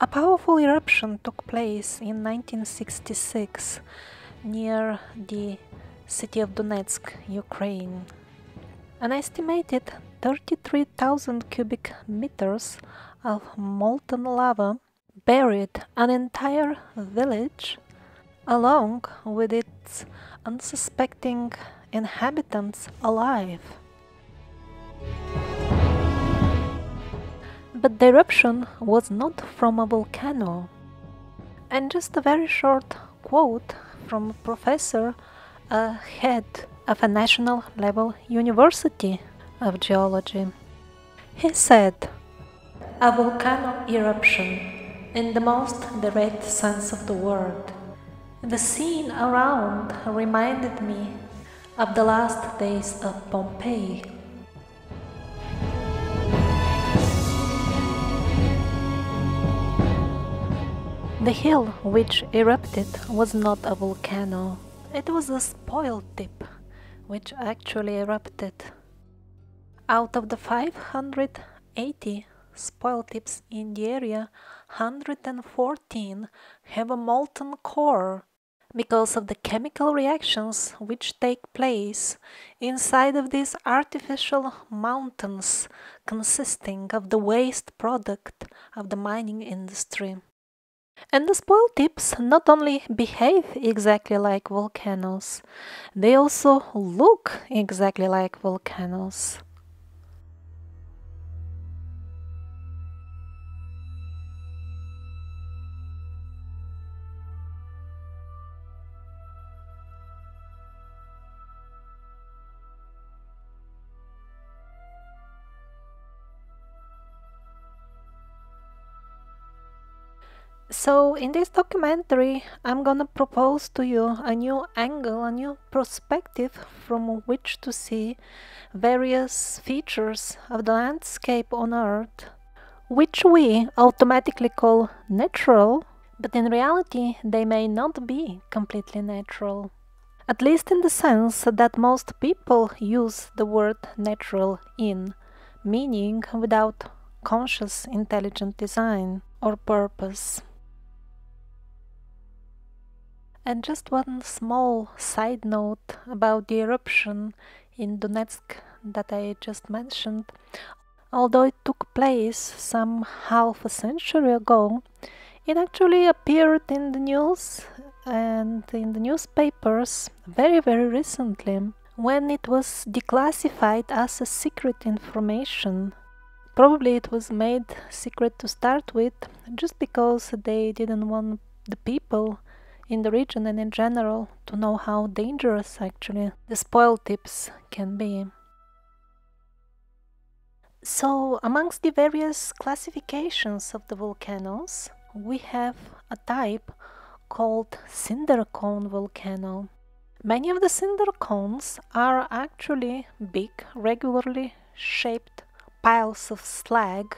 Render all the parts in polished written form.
A powerful eruption took place in 1966 near the city of Donetsk, Ukraine. An estimated 33,000 cubic meters of molten lava buried an entire village along with its unsuspecting inhabitants alive. But the eruption was not from a volcano. And just a very short quote from a professor, head of a national level university of geology. He said, "A volcano eruption, in the most direct sense of the word. The scene around reminded me of the last days of Pompeii." The hill which erupted was not a volcano. It was a spoil tip which actually erupted. Out of the 580 spoil tips in the area, 114 have a molten core because of the chemical reactions which take place inside of these artificial mountains consisting of the waste product of the mining industry. And the spoil tips not only behave exactly like volcanoes, they also look exactly like volcanoes. So in this documentary, I'm gonna propose to you a new angle, a new perspective from which to see various features of the landscape on Earth, which we automatically call natural, but in reality they may not be completely natural. At least in the sense that most people use the word natural in, meaning without conscious intelligent design or purpose. And just one small side note about the eruption in Donetsk that I just mentioned. Although it took place some half a century ago, it actually appeared in the news and in the newspapers very, very recently, when it was declassified as a secret information. Probably it was made secret to start with, just because they didn't want the people in the region and in general to know how dangerous actually the spoil tips can be. So amongst the various classifications of the volcanoes, we have a type called cinder cone volcano. Many of the cinder cones are actually big, regularly shaped piles of slag.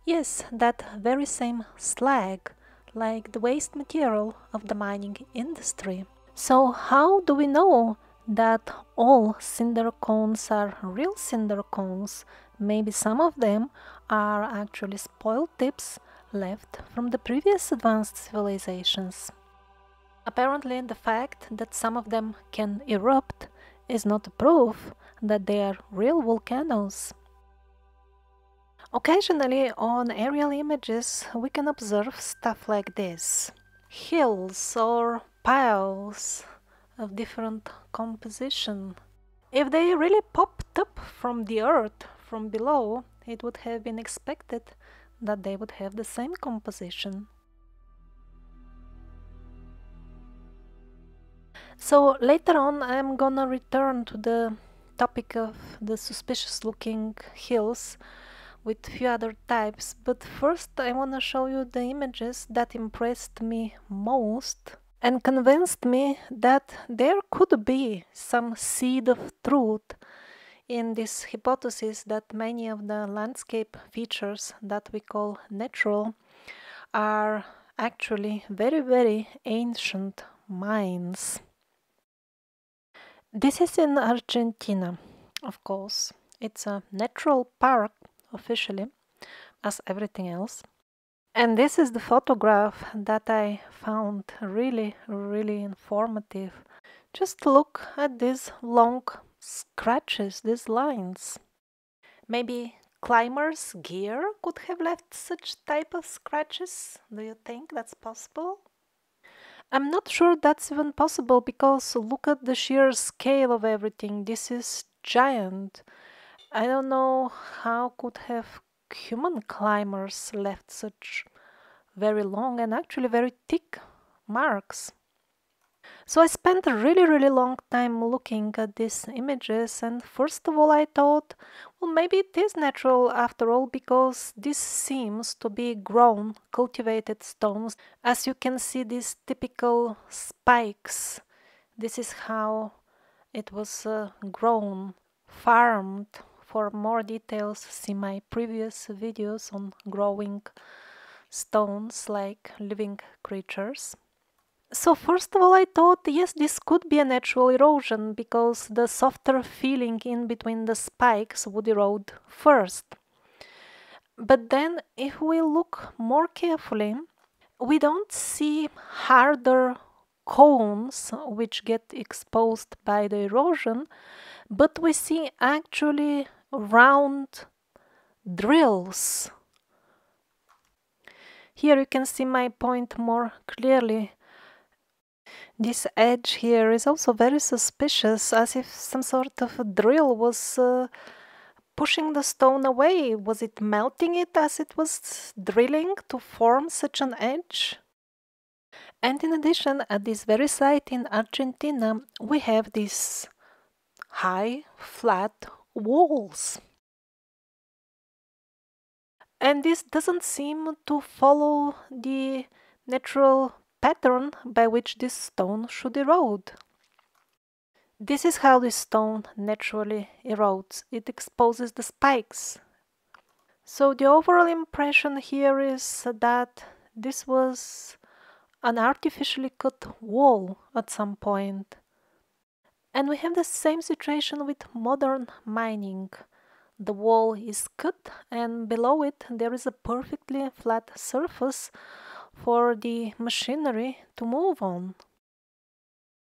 Yes, that very same slag, like the waste material of the mining industry. So how do we know that all cinder cones are real cinder cones? Maybe some of them are actually spoil tips left from the previous advanced civilizations. Apparently, the fact that some of them can erupt is not a proof that they are real volcanoes. Occasionally, on aerial images, we can observe stuff like this. Hills or piles of different composition. If they really popped up from the earth, from below, it would have been expected that they would have the same composition. So later on, I'm gonna return to the topic of the suspicious looking hills with few other types, but first I want to show you the images that impressed me most and convinced me that there could be some seed of truth in this hypothesis that many of the landscape features that we call natural are actually very, very ancient mines. This is in Argentina, of course. It's a natural park officially, as everything else. And this is the photograph that I found really, really informative. Just look at these long scratches, these lines. Maybe climbers' gear could have left such type of scratches. Do you think that's possible? I'm not sure that's even possible because look at the sheer scale of everything. This is giant. I don't know how could have human climbers left such very long and actually very thick marks. So I spent a really, really long time looking at these images, and first of all I thought, well, maybe it is natural after all, because this seems to be grown, cultivated stones. As you can see, these typical spikes, this is how it was grown, farmed. For more details, see my previous videos on growing stones like living creatures. So first of all I thought, yes, this could be a natural erosion because the softer feeling in between the spikes would erode first. But then if we look more carefully, we don't see harder cones which get exposed by the erosion, but we see actually round drills. Here you can see my point more clearly. This edge here is also very suspicious, as if some sort of a drill was pushing the stone away. Was it melting it as it was drilling to form such an edge? And in addition, at this very site in Argentina, we have these high, flat walls. And this doesn't seem to follow the natural pattern by which this stone should erode. This is how the stone naturally erodes. It exposes the spikes. So the overall impression here is that this was an artificially cut wall at some point. And we have the same situation with modern mining. The wall is cut and below it there is a perfectly flat surface for the machinery to move on.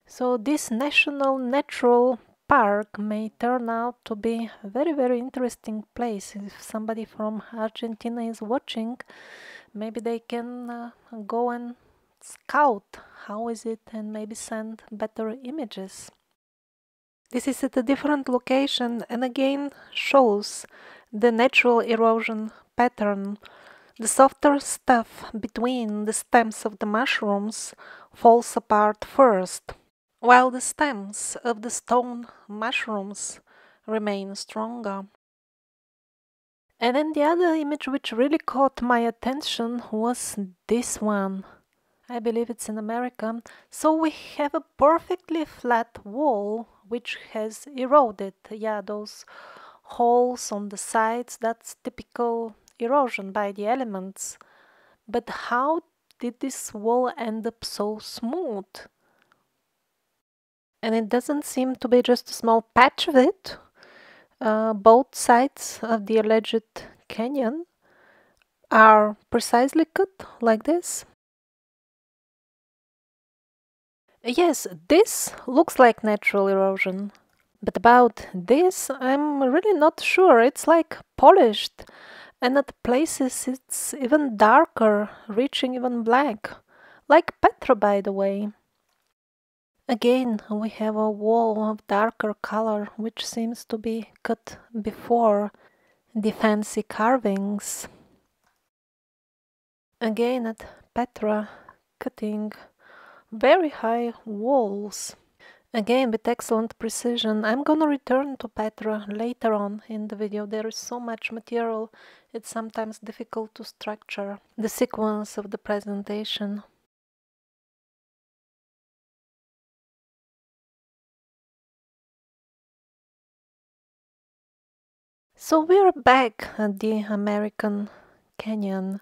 So this national natural park may turn out to be a very, very interesting place. If somebody from Argentina is watching, maybe they can go and scout how is it and maybe send better images. This is at a different location and again shows the natural erosion pattern. The softer stuff between the stems of the mushrooms falls apart first, while the stems of the stone mushrooms remain stronger. And then the other image which really caught my attention was this one. I believe it's in America. So we have a perfectly flat wall which has eroded. Yeah, those holes on the sides, that's typical erosion by the elements. But how did this wall end up so smooth? And it doesn't seem to be just a small patch of it. Both sides of the alleged canyon are precisely cut like this. Yes, this looks like natural erosion. But about this, I'm really not sure. It's like polished. And at places it's even darker, reaching even black. Like Petra, by the way. Again, we have a wall of darker color, which seems to be cut before the fancy carvings. Again at Petra, cutting very high walls. Again with excellent precision. I'm gonna return to Petra later on in the video. There is so much material, it's sometimes difficult to structure the sequence of the presentation. So we're back at the American Canyon.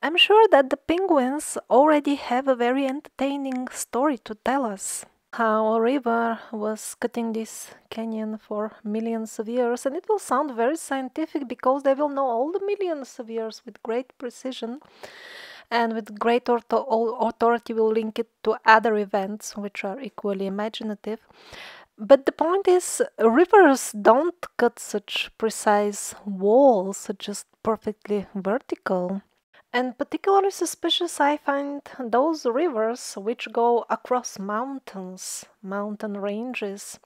I'm sure that the penguins already have a very entertaining story to tell us. how a river was cutting this canyon for millions of years, and it will sound very scientific because they will know all the millions of years with great precision, and with great authority will link it to other events which are equally imaginative. But the point is, rivers don't cut such precise walls, just perfectly vertical. And particularly suspicious I find those rivers which go across mountains, mountain ranges.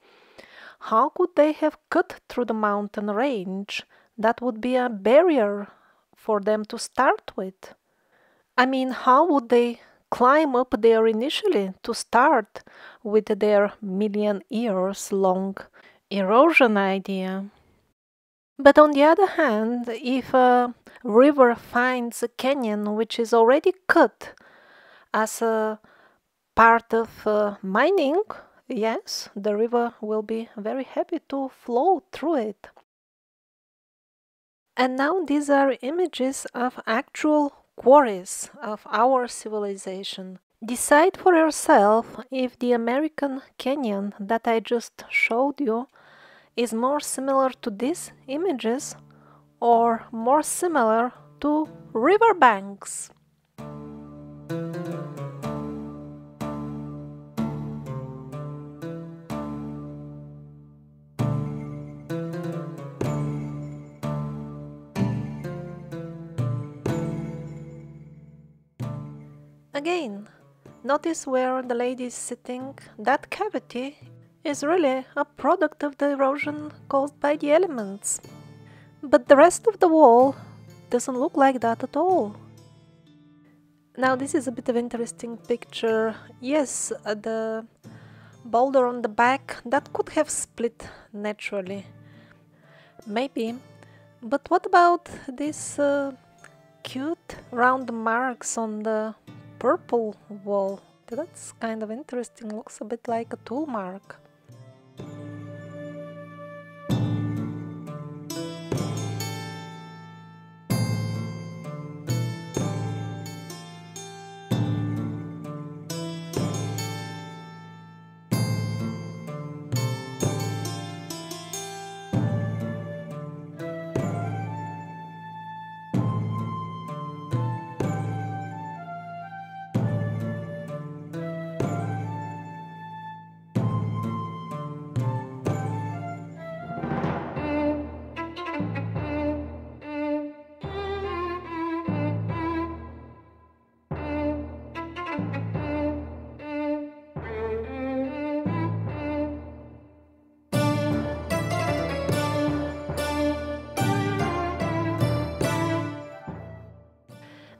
How could they have cut through the mountain range? That would be a barrier for them to start with. I mean, how would they climb up there initially to start with their million years long erosion idea? But on the other hand, if a river finds a canyon which is already cut as a part of mining, yes, the river will be very happy to flow through it. And now these are images of actual quarries of our civilization. Decide for yourself if the American canyon that I just showed you is more similar to these images or more similar to riverbanks. Again, notice where the lady is sitting. That cavity is really a product of the erosion caused by the elements. But the rest of the wall doesn't look like that at all. Now this is a bit of interesting picture. Yes, the boulder on the back, that could have split naturally. Maybe. But what about these cute round marks on the purple wall? That's kind of interesting. Looks a bit like a tool mark.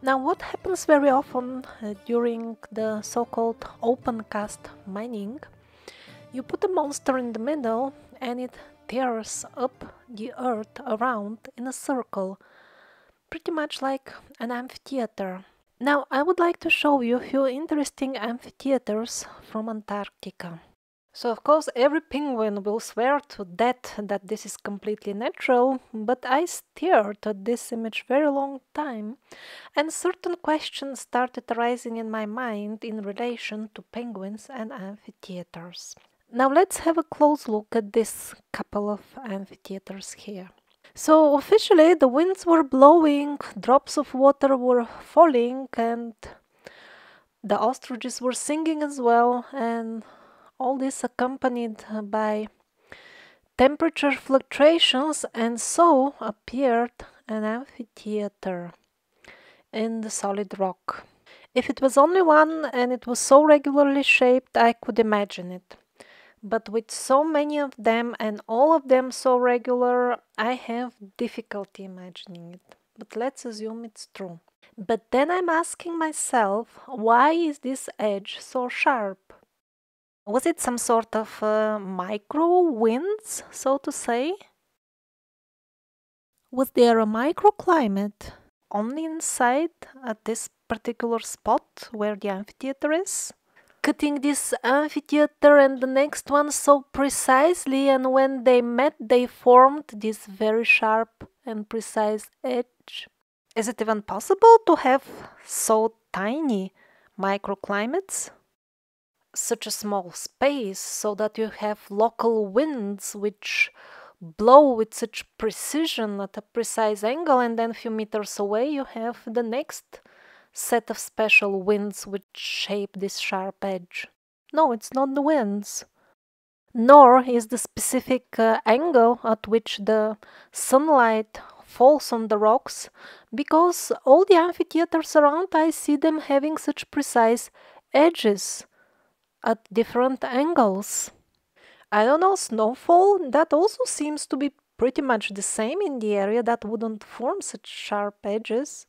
Now what happens very often during the so-called open cast mining, you put a monster in the middle and it tears up the earth around in a circle, pretty much like an amphitheater. Now I would like to show you a few interesting amphitheaters from Antarctica. So of course every penguin will swear to that this is completely natural, but I stared at this image very long time and certain questions started arising in my mind in relation to penguins and amphitheaters. Now let's have a close look at this couple of amphitheaters here. So officially the winds were blowing, drops of water were falling and the ostriches were singing as well, and all this accompanied by temperature fluctuations, and so appeared an amphitheater in the solid rock. If it was only one and it was so regularly shaped, I could imagine it. But with so many of them and all of them so regular, I have difficulty imagining it. But let's assume it's true. But then I'm asking myself, why is this edge so sharp? Was it some sort of micro winds, so to say? Was there a microclimate only inside at this particular spot where the amphitheater is? Cutting this amphitheater and the next one so precisely, and when they met they formed this very sharp and precise edge. Is it even possible to have so tiny microclimates? such a small space so that you have local winds which blow with such precision at a precise angle, and then a few meters away you have the next set of special winds which shape this sharp edge. No, it's not the winds, nor is the specific angle at which the sunlight falls on the rocks, because all the amphitheaters around, I see them having such precise edges at different angles. I don't know, snowfall, that also seems to be pretty much the same in the area, that wouldn't form such sharp edges.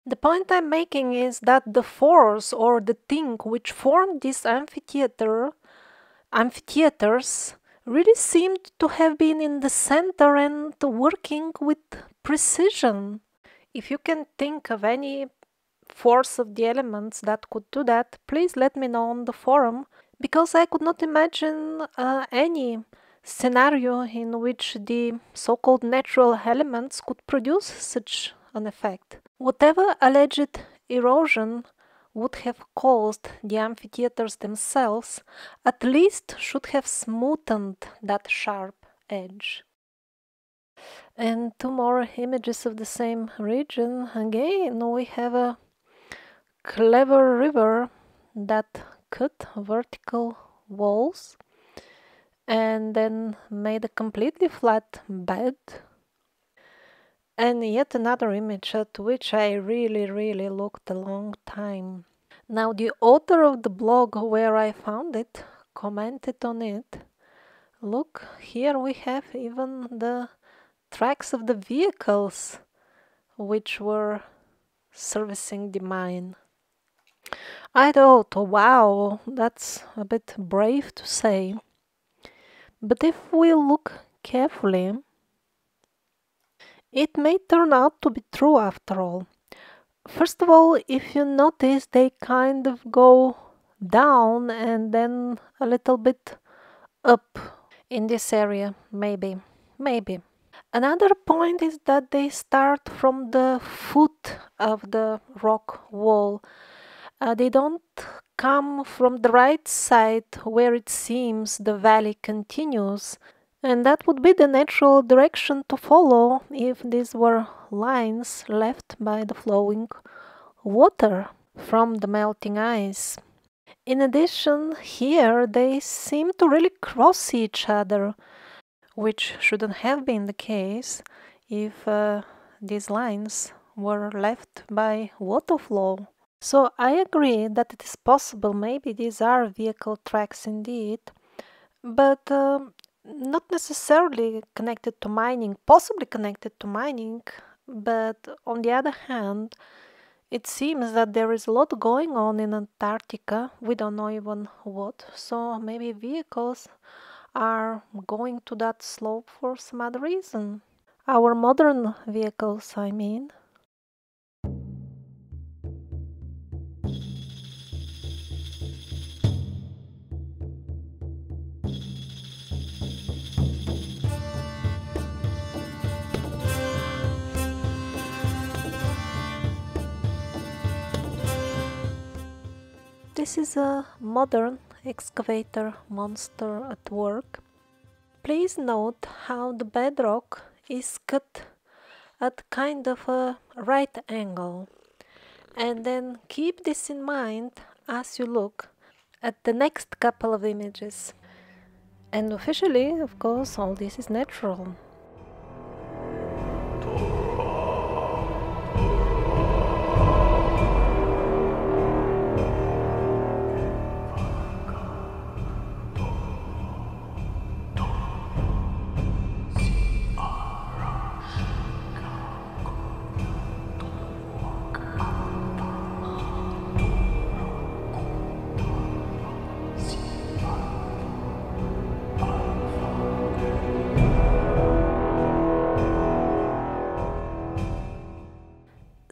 The point I'm making is that the force or the thing which formed this amphitheaters really seemed to have been in the center and working with precision. If you can think of any force of the elements that could do that, please let me know on the forum, because I could not imagine any scenario in which the so-called natural elements could produce such an effect. Whatever alleged erosion would have caused the amphitheaters themselves, at least should have smoothened that sharp edge. And two more images of the same region. Again, we have a clever river that cut vertical walls and then made a completely flat bed. And yet another image at which I really looked a long time. Now the author of the blog where I found it commented on it. Look, here we have even the tracks of the vehicles which were servicing the mine. I thought, wow, that's a bit brave to say. But if we look carefully, it may turn out to be true after all. First of all, if you notice, they kind of go down and then a little bit up in this area, maybe. Another point is that they start from the foot of the rock wall. They don't come from the right side where it seems the valley continues, and that would be the natural direction to follow if these were lines left by the flowing water from the melting ice. In addition, here they seem to really cross each other, which shouldn't have been the case if these lines were left by water flow. So I agree that it is possible, maybe these are vehicle tracks indeed, but not necessarily connected to mining, possibly connected to mining, but on the other hand, it seems that there is a lot going on in Antarctica, we don't know even what, so maybe vehicles are going to that slope for some other reason. Our modern vehicles, I mean. This is a modern excavator monster at work. Please note how the bedrock is cut at kind of a right angle, and then keep this in mind as you look at the next couple of images. And officially, of course, all this is natural.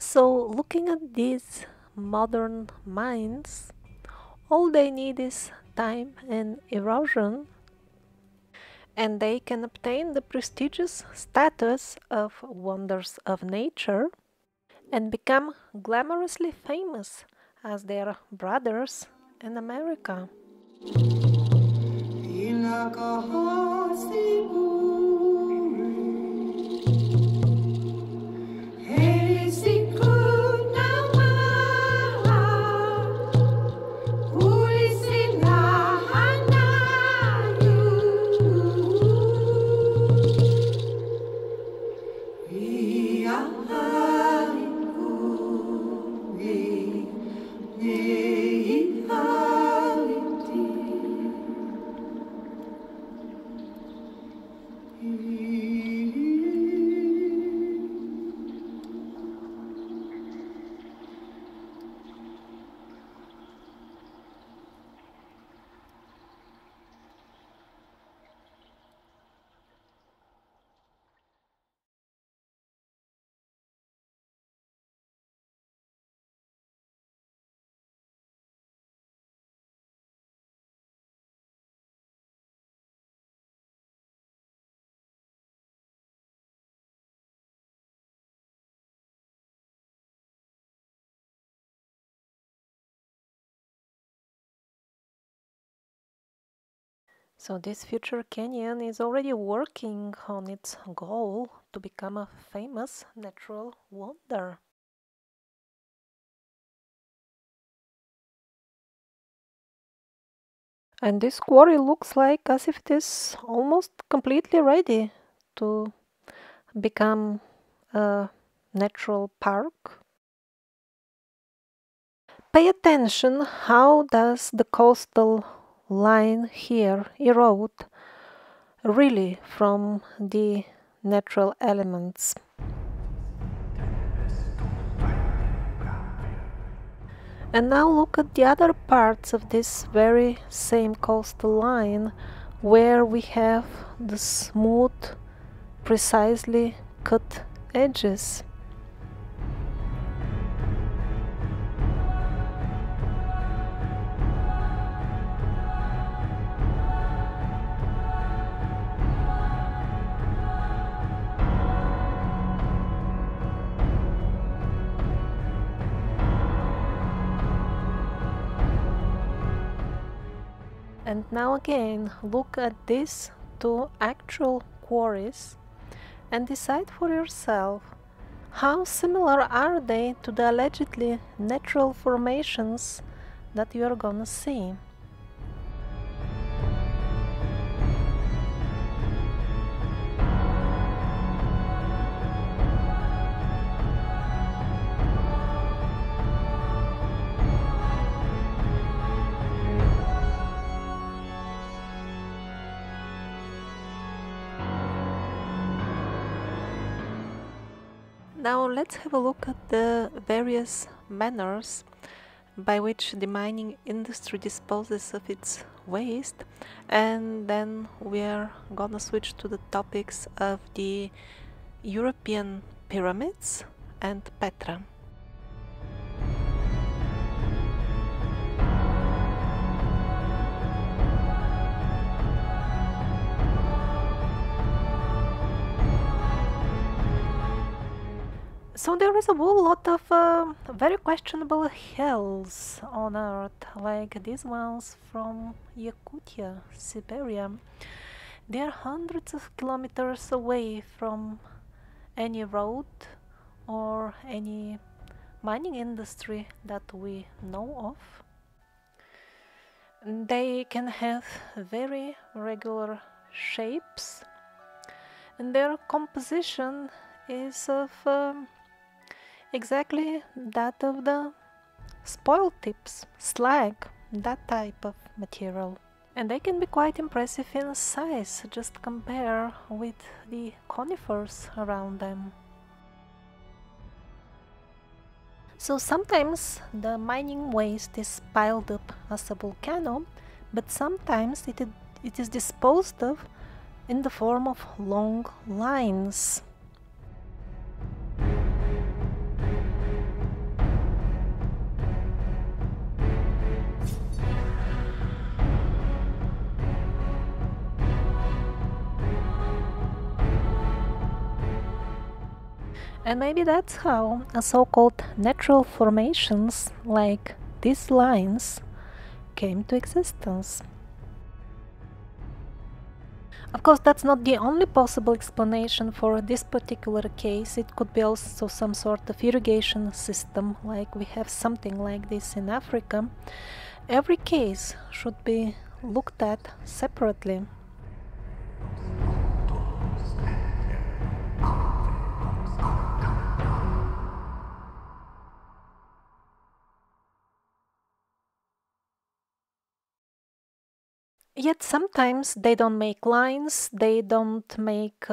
So, looking at these modern mines, all they need is time and erosion, and they can obtain the prestigious status of wonders of nature and become glamorously famous as their brothers in America. So this future canyon is already working on its goal to become a famous natural wonder. And this quarry looks like as if it is almost completely ready to become a natural park. Pay attention, how does the coastal line here erode really from the natural elements. And now look at the other parts of this very same coastal line, where we have the smooth, precisely cut edges. And now again, look at these two actual quarries and decide for yourself, how similar are they to the allegedly natural formations that you are gonna see. Now let's have a look at the various manners by which the mining industry disposes of its waste, and then we're gonna switch to the topics of the European pyramids and Petra. So there is a whole lot of very questionable hills on Earth, like these ones from Yakutia, Siberia. They are hundreds of kilometers away from any road or any mining industry that we know of. They can have very regular shapes, and their composition is of exactly that of the spoil tips, slag, that type of material. And they can be quite impressive in size, just compare with the conifers around them. So sometimes the mining waste is piled up as a volcano, but sometimes it is disposed of in the form of long lines. And maybe that's how a so-called natural formations like these lines came to existence. Of course, that's not the only possible explanation for this particular case. It could be also some sort of irrigation system, like we have something like this in Africa. Every case should be looked at separately. Yet sometimes they don't make lines, they don't make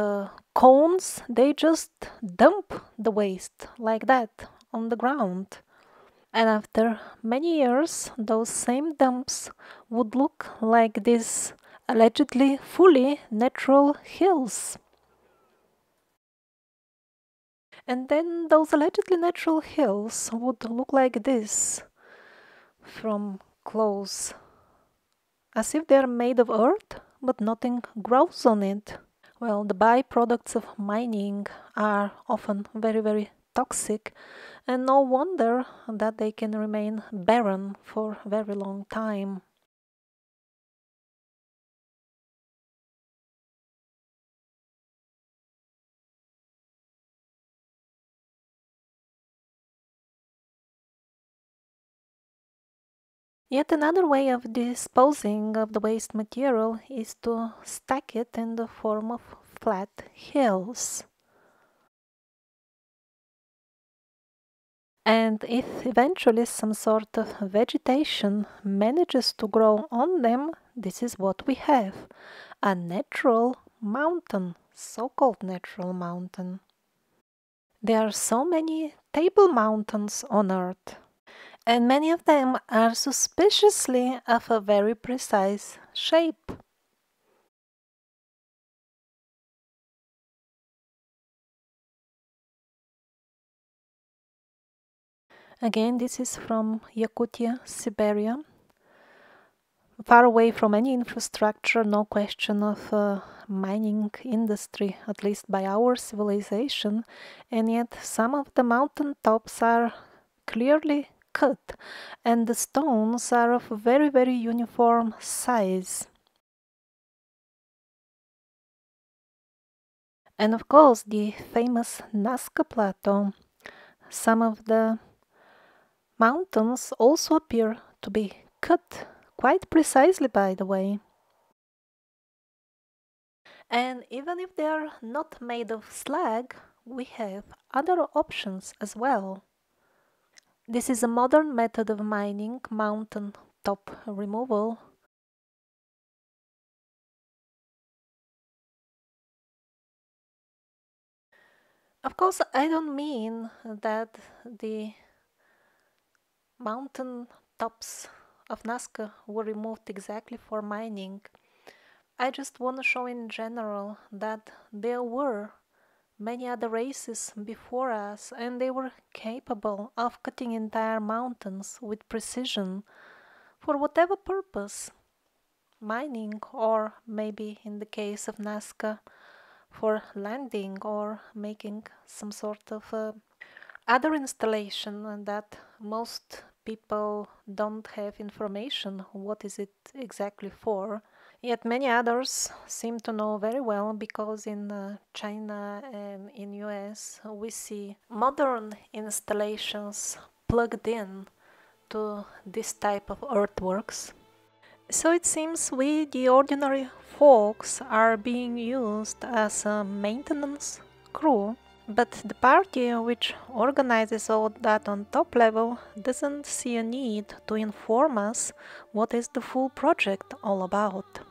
cones, they just dump the waste like that on the ground. And after many years, those same dumps would look like these allegedly fully natural hills. And then those allegedly natural hills would look like this from close, as if they're made of earth, but nothing grows on it. Well, the byproducts of mining are often very, very toxic, and no wonder that they can remain barren for a very long time. Yet another way of disposing of the waste material is to stack it in the form of flat hills. And if eventually some sort of vegetation manages to grow on them, this is what we have: a natural mountain, so-called natural mountain. There are so many table mountains on Earth, and many of them are suspiciously of a very precise shape. Again, this is from Yakutia, Siberia. Far away from any infrastructure, no question of mining industry, at least by our civilization, and yet some of the mountain tops are clearly cut, and the stones are of very, very uniform size. And of course, the famous Nazca Plateau. Some of the mountains also appear to be cut quite precisely, by the way. And even if they are not made of slag, we have other options as well. This is a modern method of mining, mountain top removal. Of course, I don't mean that the mountain tops of Nazca were removed exactly for mining. I just want to show in general that there were many other races before us, and they were capable of cutting entire mountains with precision for whatever purpose, mining, or maybe in the case of Nazca, for landing or making some sort of other installation that most people don't have information what is it exactly for. Yet many others seem to know very well, because in China and in US we see modern installations plugged in to this type of earthworks. So it seems we, the ordinary folks, are being used as a maintenance crew, but the party which organizes all that on top level doesn't see a need to inform us what is the full project all about.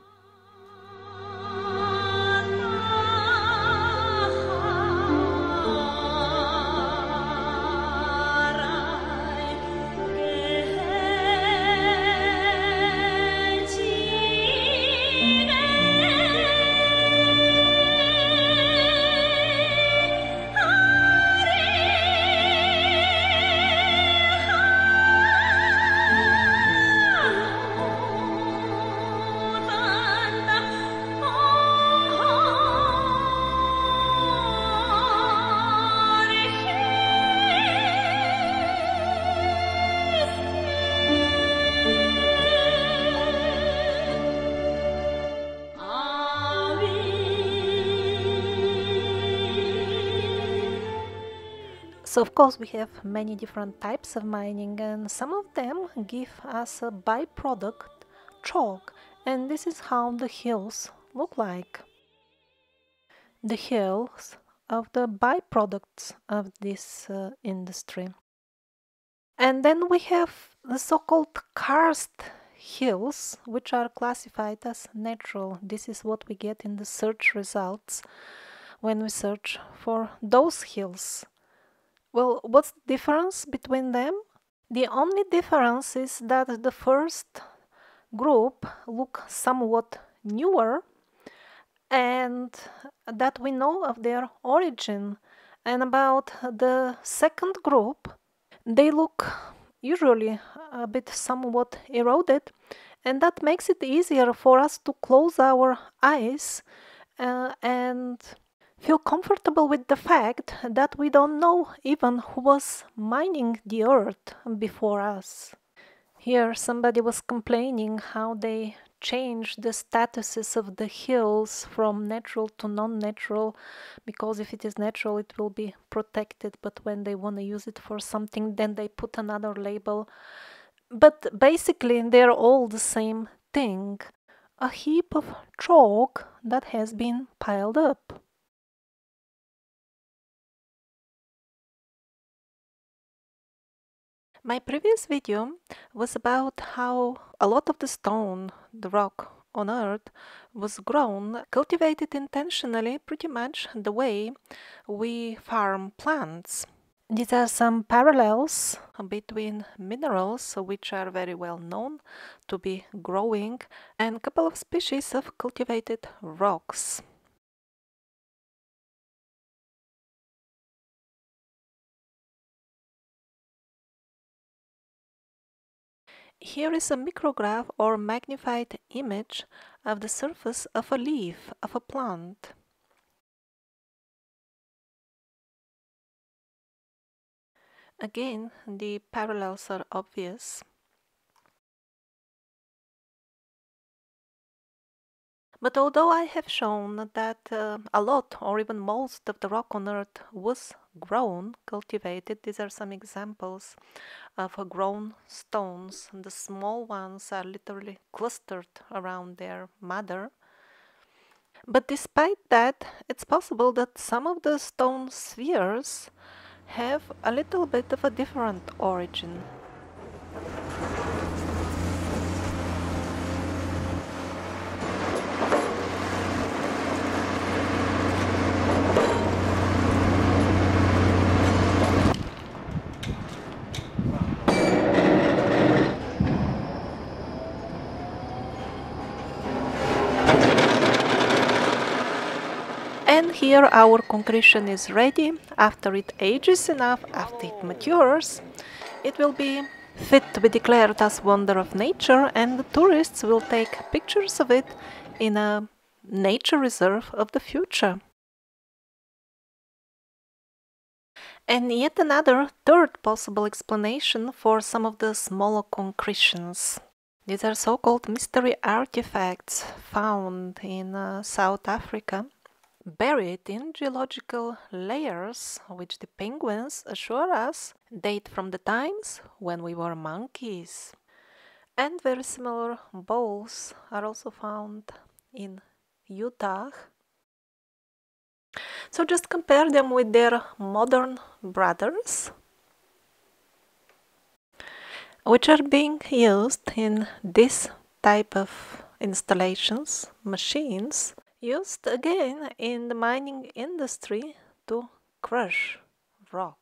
So of course we have many different types of mining, and some of them give us a byproduct chalk, and this is how the hills look like. The hills of the byproducts of this industry. And then we have the so-called karst hills, which are classified as natural. This is what we get in the search results when we search for those hills. Well, what's the difference between them? The only difference is that the first group look somewhat newer and that we know of their origin. And about the second group, they look usually a bit somewhat eroded, and that makes it easier for us to close our eyes and feel comfortable with the fact that we don't know even who was mining the earth before us. Here somebody was complaining how they changed the statuses of the hills from natural to non-natural, because if it is natural it will be protected, but when they want to use it for something then they put another label. But basically they're all the same thing, a heap of chalk that has been piled up. My previous video was about how a lot of the stone, the rock on Earth, was grown, cultivated intentionally, pretty much the way we farm plants. These are some parallels between minerals, which are very well known to be growing, and a couple of species of cultivated rocks. Here is a micrograph or magnified image of the surface of a leaf of a plant. Again, the parallels are obvious. But although I have shown that a lot or even most of the rock on Earth was grown, cultivated, these are some examples of grown stones. The small ones are literally clustered around their mother. But despite that, it's possible that some of the stone spheres have a little bit of a different origin. And here our concretion is ready. After it ages enough, after it matures, it will be fit to be declared as wonder of nature, and the tourists will take pictures of it in a nature reserve of the future. And yet another third possible explanation for some of the smaller concretions. These are so-called mystery artifacts found in South Africa, buried in geological layers which the penguins assure us date from the times when we were monkeys. And very similar bowls are also found in Utah. So just compare them with their modern brothers, which are being used in this type of installations, machines, used again in the mining industry to crush rock.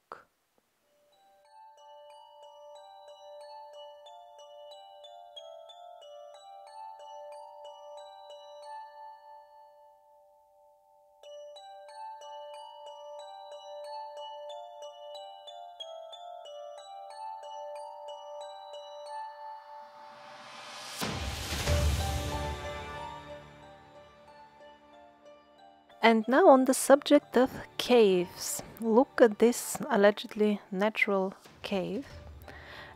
And now on the subject of caves, look at this allegedly natural cave,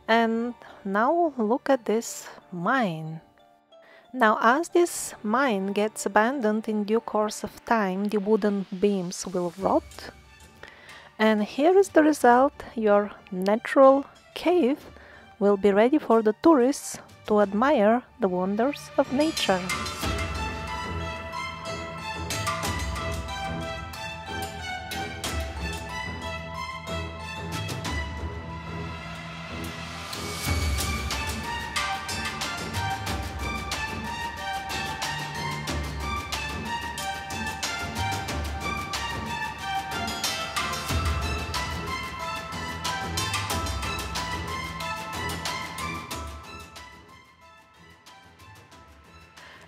and now look at this mine. Now as this mine gets abandoned in due course of time, the wooden beams will rot, And here is the result. Your natural cave will be ready for the tourists to admire the wonders of nature.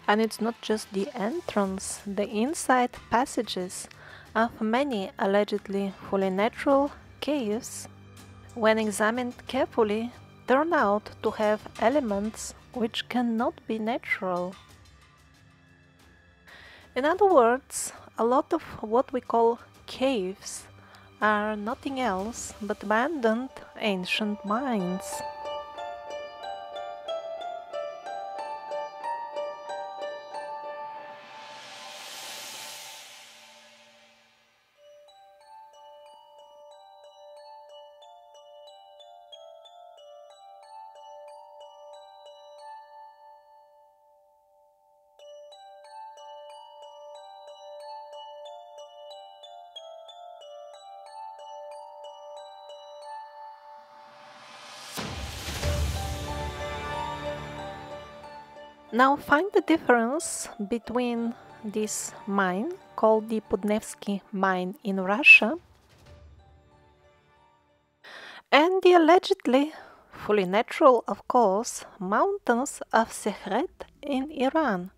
And it's not just the entrance, the inside passages of many allegedly fully natural caves, when examined carefully, turn out to have elements which cannot be natural. In other words, a lot of what we call caves are nothing else but abandoned ancient mines. Now find the difference between this mine, called the Pudnevsky mine in Russia, and the allegedly fully natural, of course, mountains of Sekret in Iran.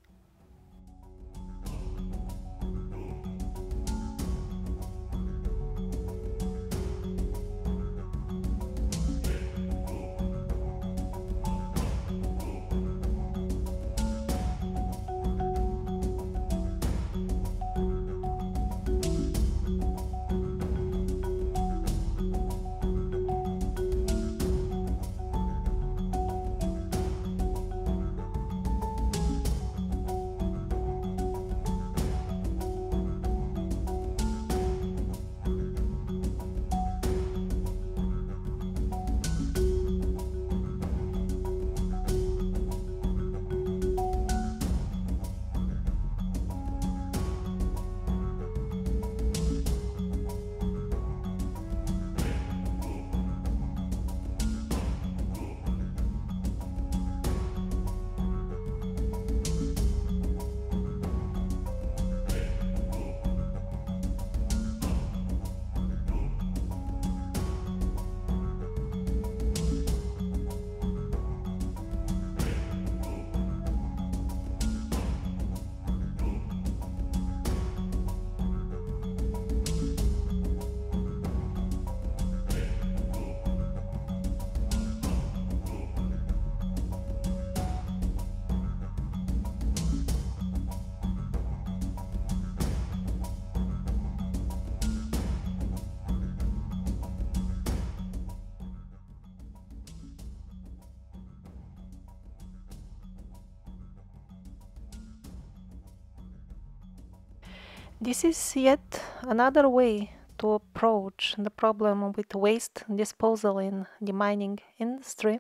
This is yet another way to approach the problem with waste disposal in the mining industry,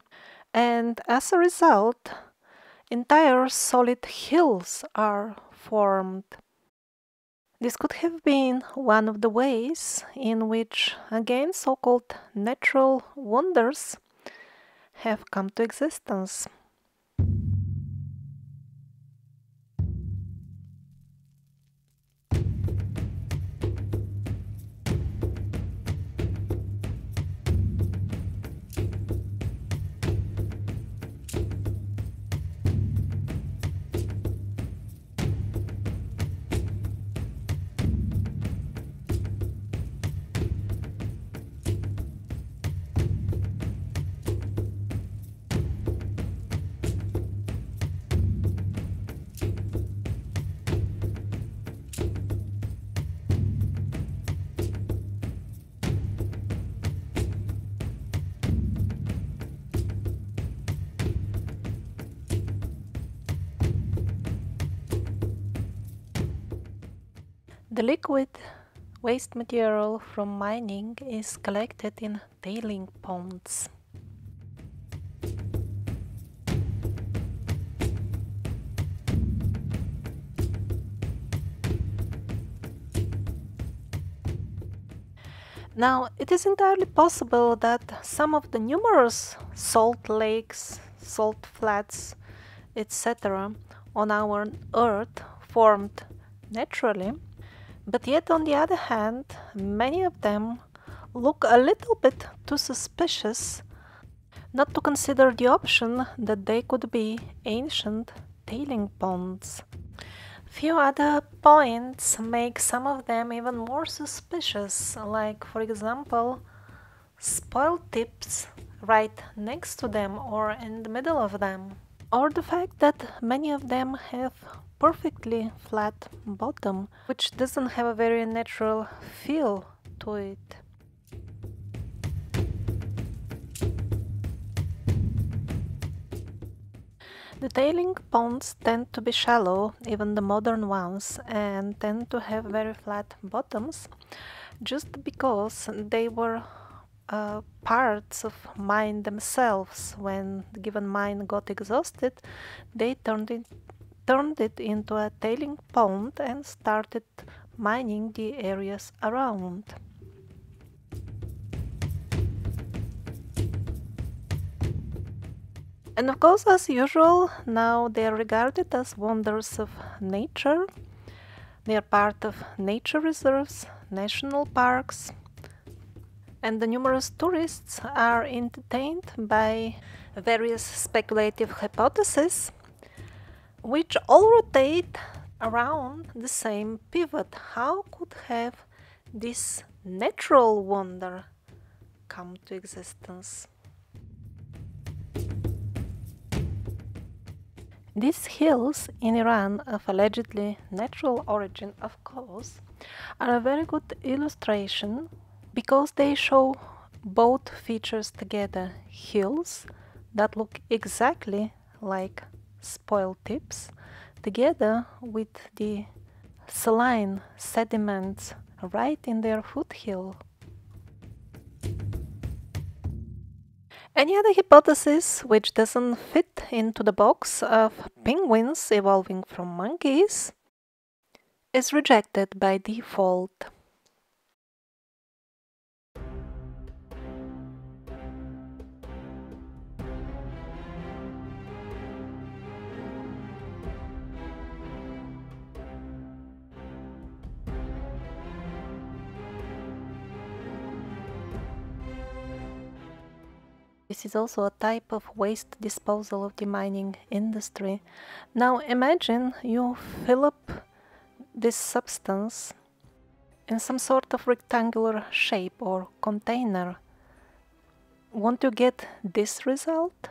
and as a result, entire solid hills are formed. This could have been one of the ways in which, again, so-called natural wonders have come to existence. The liquid waste material from mining is collected in tailing ponds. Now, it is entirely possible that some of the numerous salt lakes, salt flats, etc. on our Earth formed naturally, but yet on the other hand, many of them look a little bit too suspicious not to consider the option that they could be ancient tailing ponds. Few other points make some of them even more suspicious, like for example, spoil tips right next to them or in the middle of them, or the fact that many of them have perfectly flat bottom, which doesn't have a very natural feel to it. The tailing ponds tend to be shallow, even the modern ones, and tend to have very flat bottoms, just because they were parts of mine themselves. When the given mine got exhausted, they turned it into a tailing pond and started mining the areas around. And of course, as usual, now they are regarded as wonders of nature. They are part of nature reserves, national parks, and the numerous tourists are entertained by various speculative hypotheses, which all rotate around the same pivot. How could have this natural wonder come to existence? These hills in Iran, of allegedly natural origin, of course, are a very good illustration because they show both features together. Hills that look exactly like spoil tips, together with the saline sediments right in their foothill. Any other hypothesis which doesn't fit into the box of penguins evolving from monkeys is rejected by default. This is also a type of waste disposal of the mining industry. Now imagine you fill up this substance in some sort of rectangular shape or container. Won't you get this result?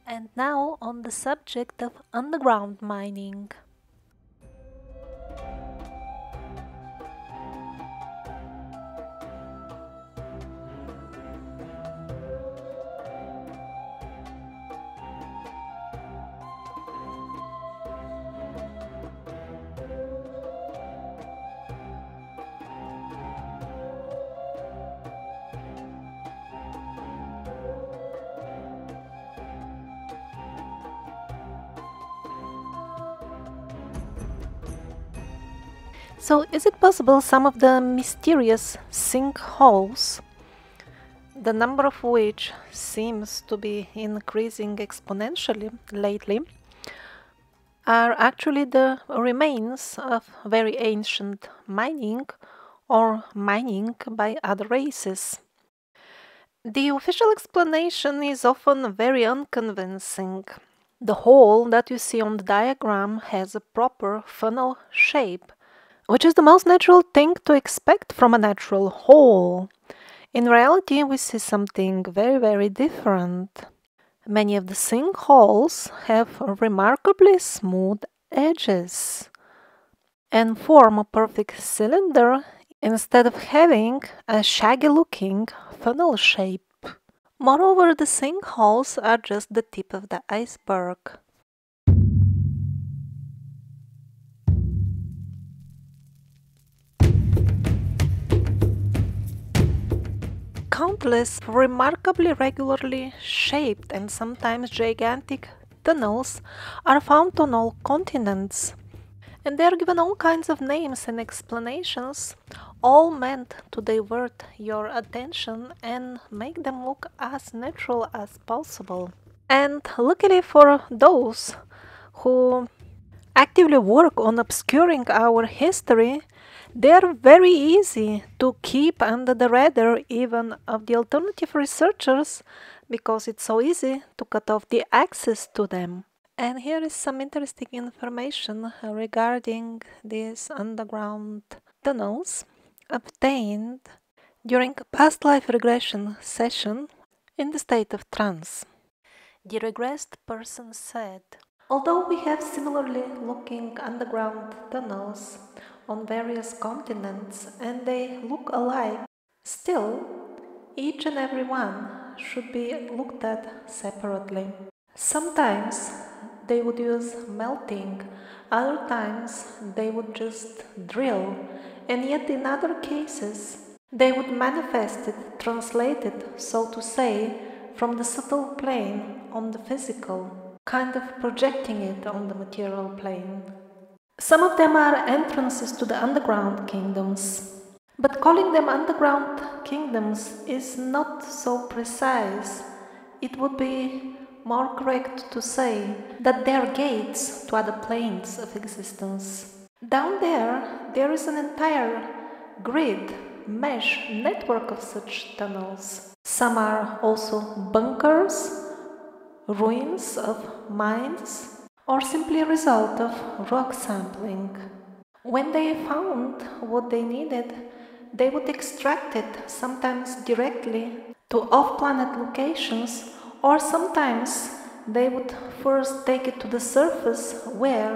And now on the subject of underground mining. So is it possible some of the mysterious sinkholes, the number of which seems to be increasing exponentially lately, are actually the remains of very ancient mining or mining by other races? The official explanation is often very unconvincing. The hole that you see on the diagram has a proper funnel shape, which is the most natural thing to expect from a natural hole. In reality, we see something very, very different. Many of the sinkholes have remarkably smooth edges and form a perfect cylinder instead of having a shaggy-looking funnel shape. Moreover, the sinkholes are just the tip of the iceberg. Countless remarkably regularly shaped and sometimes gigantic tunnels are found on all continents, and they are given all kinds of names and explanations, all meant to divert your attention and make them look as natural as possible. And luckily for those who actively work on obscuring our history, they are very easy to keep under the radar even of the alternative researchers, because it's so easy to cut off the access to them. And here is some interesting information regarding these underground tunnels obtained during a past life regression session in the state of trance. The regressed person said, "Although we have similarly looking underground tunnels on various continents and they look alike, still, each and every one should be looked at separately. Sometimes they would use melting, other times they would just drill, and yet in other cases they would manifest it, translate it, so to say, from the subtle plane on the physical, kind of projecting it on the material plane. Some of them are entrances to the underground kingdoms, but calling them underground kingdoms is not so precise. It would be more correct to say that they are gates to other planes of existence. Down there is an entire grid, mesh, network of such tunnels. Some are also bunkers, ruins of mines, or simply a result of rock sampling. When they found what they needed, they would extract it, sometimes directly to off-planet locations, or sometimes they would first take it to the surface where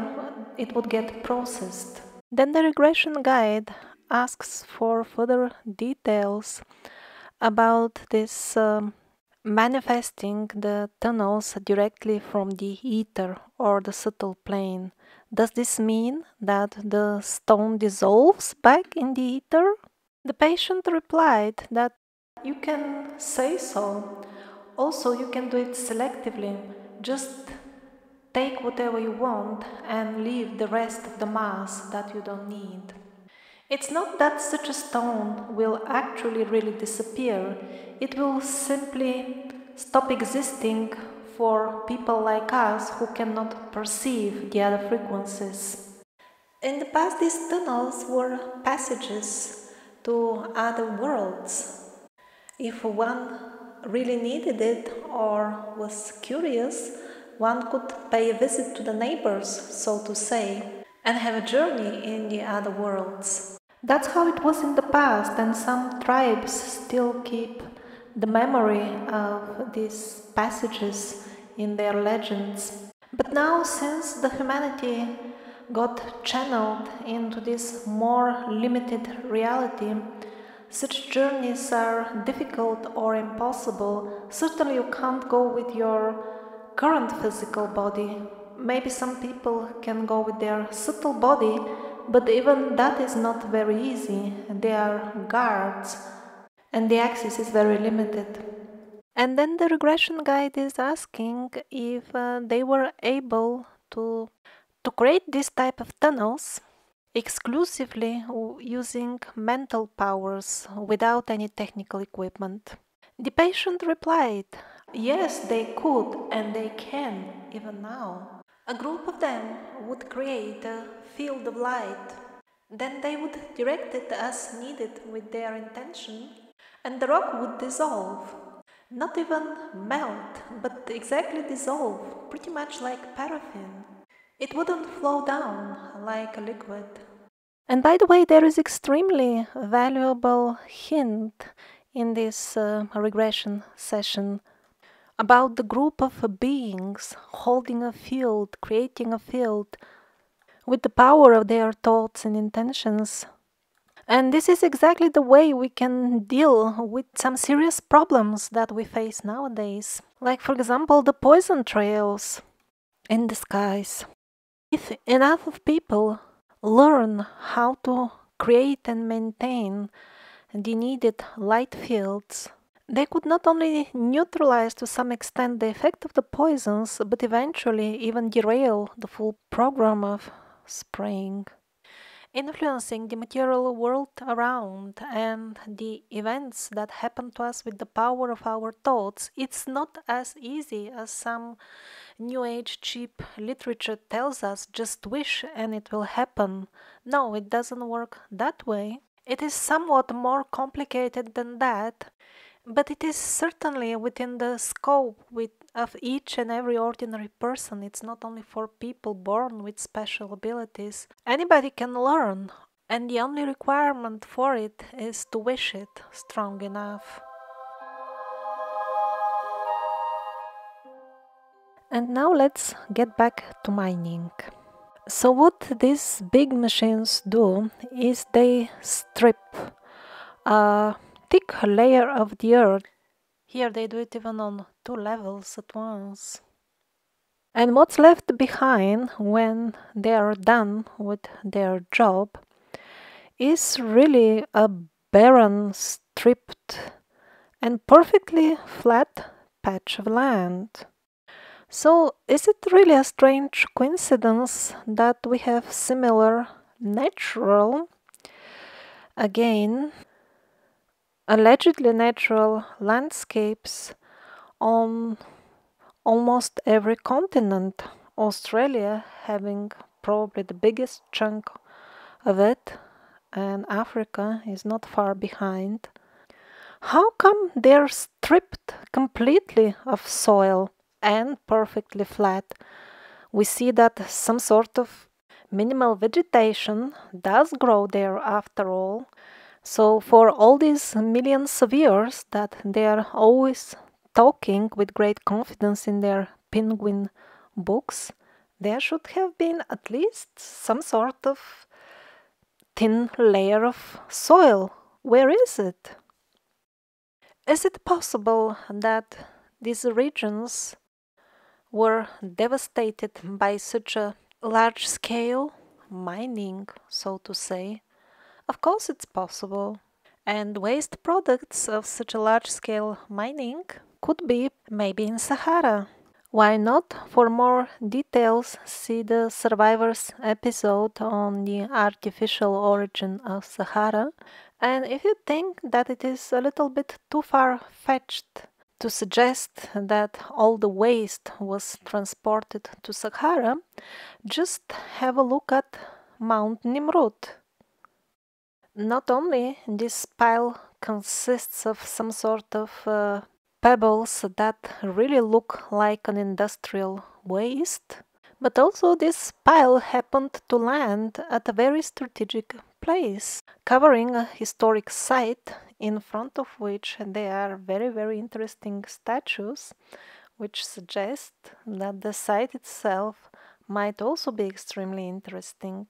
it would get processed. Then the regression guide asks for further details about this manifesting the tunnels directly from the ether or the subtle plane. Does this mean that the stone dissolves back in the ether? The patient replied that you can say so. Also, you can do it selectively. Just take whatever you want and leave the rest of the mass that you don't need. It's not that such a stone will actually really disappear. It will simply stop existing for people like us who cannot perceive the other frequencies. In the past, these tunnels were passages to other worlds. If one really needed it or was curious, one could pay a visit to the neighbors, so to say, and have a journey in the other worlds. That's how it was in the past, and some tribes still keep the memory of these passages in their legends. But now, since the humanity got channeled into this more limited reality, such journeys are difficult or impossible. Certainly you can't go with your current physical body. Maybe some people can go with their subtle body, but even that is not very easy. They are guards, and the access is very limited. And then the regression guide is asking if they were able to create this type of tunnels exclusively using mental powers without any technical equipment. The patient replied, yes, they could and they can even now. A group of them would create a field of light. Then they would direct it as needed with their intention, and the rock would dissolve. Not even melt, but exactly dissolve, pretty much like paraffin. It wouldn't flow down like a liquid. And by the way, there is extremely valuable hint in this regression session. about the group of beings holding a field, creating a field with the power of their thoughts and intentions. And this is exactly the way we can deal with some serious problems that we face nowadays. Like, for example, the poison trails in the skies. If enough of people learn how to create and maintain the needed light fields, they could not only neutralize to some extent the effect of the poisons, but eventually even derail the full program of spraying. Influencing the material world around and the events that happen to us with the power of our thoughts, it's not as easy as some New Age cheap literature tells us, just wish and it will happen. No, it doesn't work that way. It is somewhat more complicated than that, but it is certainly within the scope of each and every ordinary person. It's not only for people born with special abilities. Anybody can learn, and the only requirement for it is to wish it strong enough. And now let's get back to mining. So what these big machines do is they strip a thick layer of the earth. Here they do it even on 2 levels at once. And what's left behind when they are done with their job is really a barren, stripped, and perfectly flat patch of land. So, is it really a strange coincidence that we have similar natural, again, allegedly natural landscapes on almost every continent? Australia having probably the biggest chunk of it, and Africa is not far behind. How come they're stripped completely of soil and perfectly flat? We see that some sort of minimal vegetation does grow there after all. So for all these millions of years that they are always talking with great confidence in their penguin books, there should have been at least some sort of thin layer of soil. Where is it? Is it possible that these regions were devastated by such a large scale mining, so to say? Of course, it's possible. And waste products of such a large scale mining could be maybe in Sahara. Why not? For more details, see the Survivors episode on the artificial origin of Sahara. And if you think that it is a little bit too far-fetched to suggest that all the waste was transported to Sahara, just have a look at Mount Nimrud. Not only this pile consists of some sort of pebbles that really look like an industrial waste, but also this pile happened to land at a very strategic place, covering a historic site in front of which there are very, very interesting statues, which suggest that the site itself might also be extremely interesting.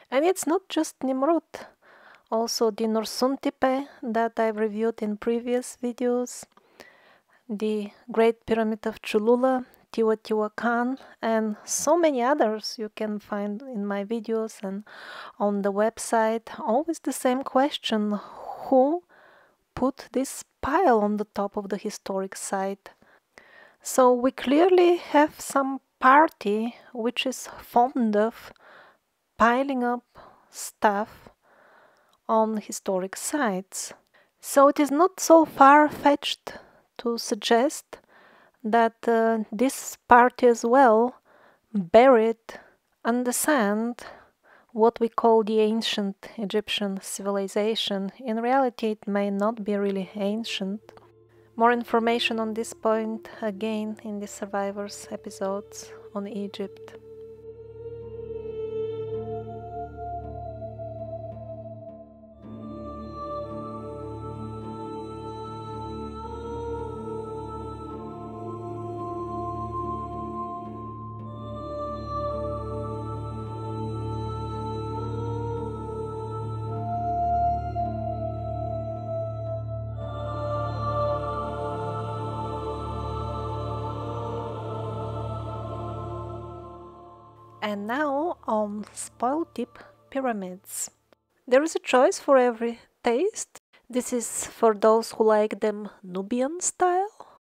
And it's not just Nimrud. Also the Nursuntipe that I've reviewed in previous videos, the Great Pyramid of Cholula, Teotihuacan, and so many others you can find in my videos and on the website. Always the same question: who put this pile on the top of the historic site? So we clearly have some party which is fond of piling up stuff on historic sites. So it is not so far-fetched to suggest that this party as well buried on the sand what we call the ancient Egyptian civilization. In reality, it may not be really ancient. More information on this point again in the Survivors episodes on Egypt. And now on spoil tip pyramids. There is a choice for every taste. This is for those who like them Nubian style.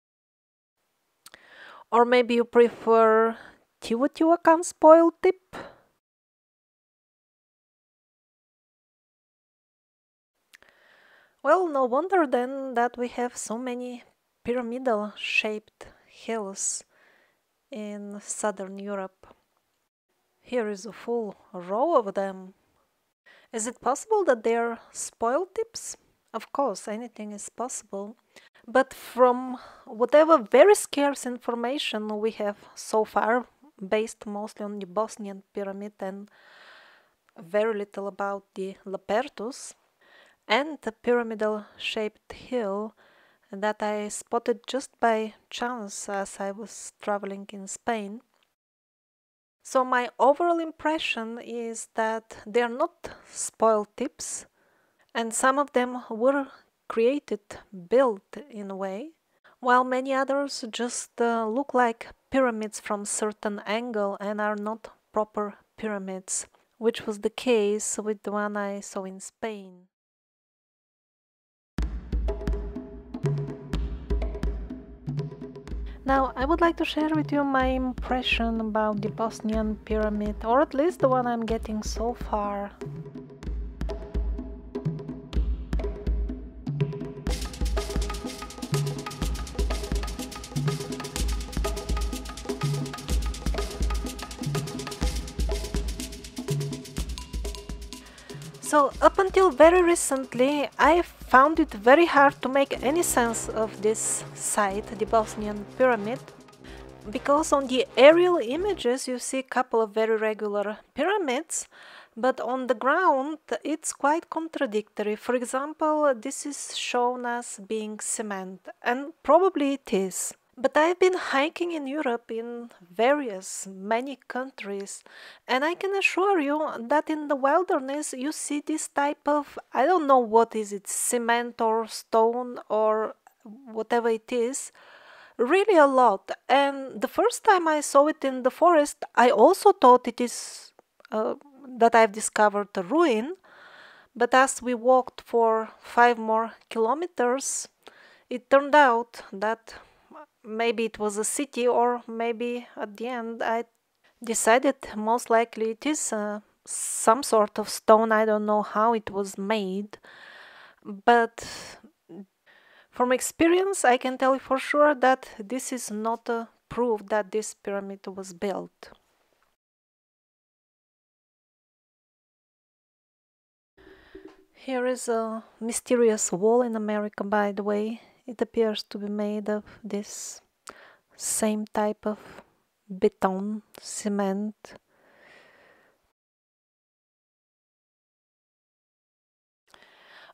Or maybe you prefer Teotihuacan spoil tip. Well, no wonder then that we have so many pyramidal shaped hills in southern Europe. Here is a full row of them. Is it possible that they're spoil tips? Of course, anything is possible. But from whatever very scarce information we have so far, based mostly on the Bosnian pyramid and very little about the Lapertus and the pyramidal shaped hill that I spotted just by chance as I was traveling in Spain. So my overall impression is that they are not spoil tips, and some of them were created, built in a way, while many others just look like pyramids from certain angle and are not proper pyramids, which was the case with the one I saw in Spain. Now, I would like to share with you my impression about the Bosnian pyramid, or at least the one I'm getting so far. So, up until very recently, I found it very hard to make any sense of this site, the Bosnian pyramid, because on the aerial images you see a couple of very regular pyramids, but on the ground it's quite contradictory. For example, this is shown as being cement, and probably it is. But I've been hiking in Europe in many countries, and I can assure you that in the wilderness you see this type of, I don't know what is it, cement or stone or whatever it is, really a lot. And the first time I saw it in the forest, I also thought it is that I've discovered a ruin, but as we walked for 5 more kilometers, it turned out that maybe it was a city, or maybe at the end I decided most likely it is some sort of stone. I don't know how it was made, but from experience I can tell you for sure that this is not a proof that this pyramid was built. Here is a mysterious wall in America, by the way. It appears to be made of this same type of beton, cement.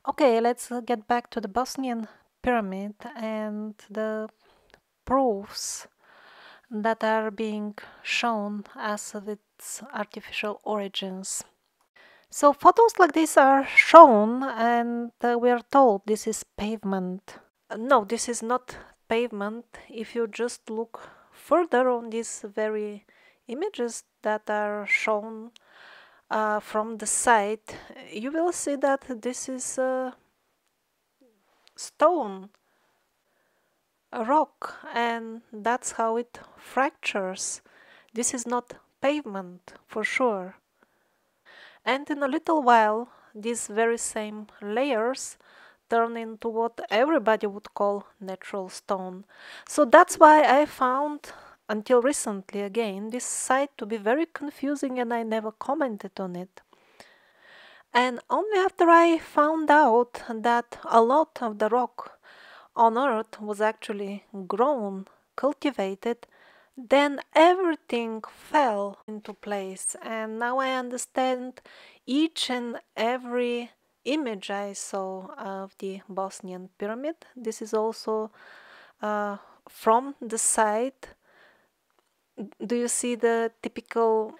Okay, let's get back to the Bosnian pyramid and the proofs that are being shown as of its artificial origins. So photos like this are shown, and we are told this is pavement. No, this is not pavement. If you just look further on these very images that are shown from the site, you will see that this is a stone, a rock, and that's how it fractures. This is not pavement for sure. And in a little while, these very same layers turn into what everybody would call natural stone. So that's why I found, until recently again, this site to be very confusing, and I never commented on it. And only after I found out that a lot of the rock on Earth was actually grown, cultivated, then everything fell into place. And now I understand each and every image I saw of the Bosnian pyramid. This is also from the site. Do you see the typical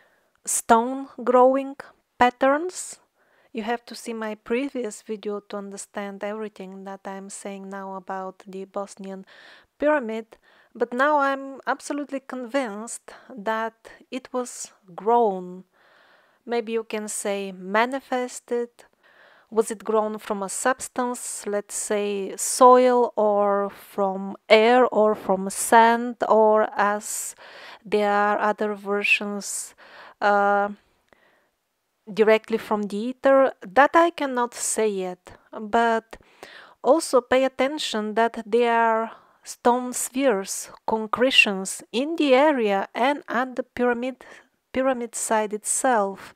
stone growing patterns? You have to see my previous video to understand everything that I'm saying now about the Bosnian pyramid. But now I'm absolutely convinced that it was grown. Maybe you can say manifested. Was it grown from a substance, let's say soil, or from air, or from sand, or as there are other versions, uh, directly from the ether? That I cannot say yet. But also pay attention that there are stone spheres, concretions in the area and at the pyramid side itself.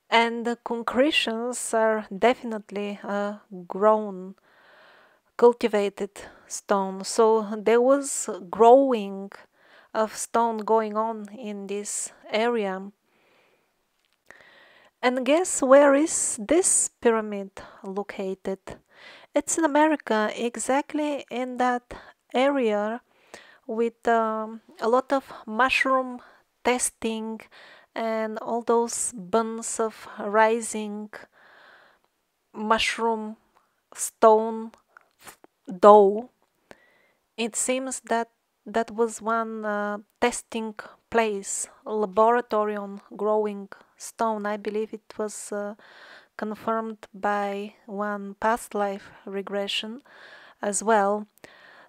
And the concretions are definitely grown, cultivated stone. So there was growing of stone going on in this area. And guess where is this pyramid located? It's in America, exactly in that area with a lot of mushroom testing and all those buns of rising mushroom stone dough. It seems that that was one testing place, a laboratory on growing stone. I believe it was confirmed by one past life regression as well.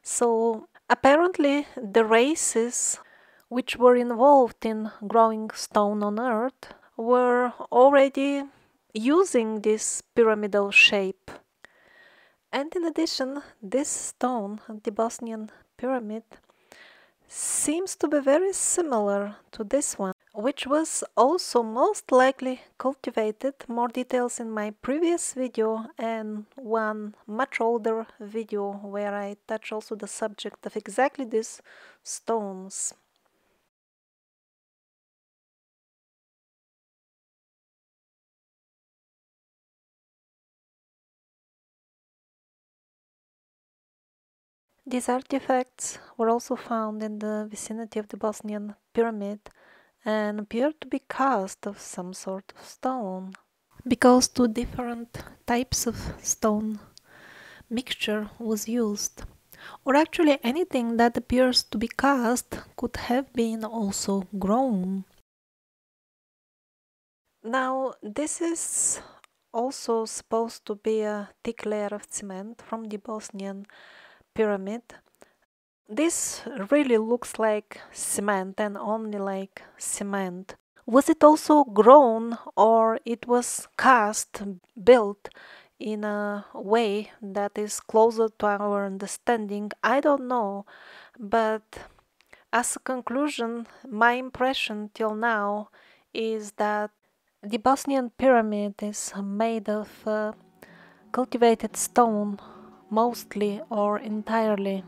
So apparently the races which were involved in growing stone on Earth were already using this pyramidal shape. And in addition, this stone, the Bosnian pyramid, seems to be very similar to this one, which was also most likely cultivated. More details in my previous video and one much older video where I touch also the subject of exactly these stones. These artifacts were also found in the vicinity of the Bosnian pyramid and appear to be cast of some sort of stone, because two different types of stone mixture was used. Or actually anything that appears to be cast could have been also grown. Now this is also supposed to be a thick layer of cement from the Bosnian pyramid. This really looks like cement and only like cement. Was it also grown or it was cast, built in a way that is closer to our understanding? I don't know, but as a conclusion, my impression till now is that the Bosnian pyramid is made of cultivated stone, mostly or entirely.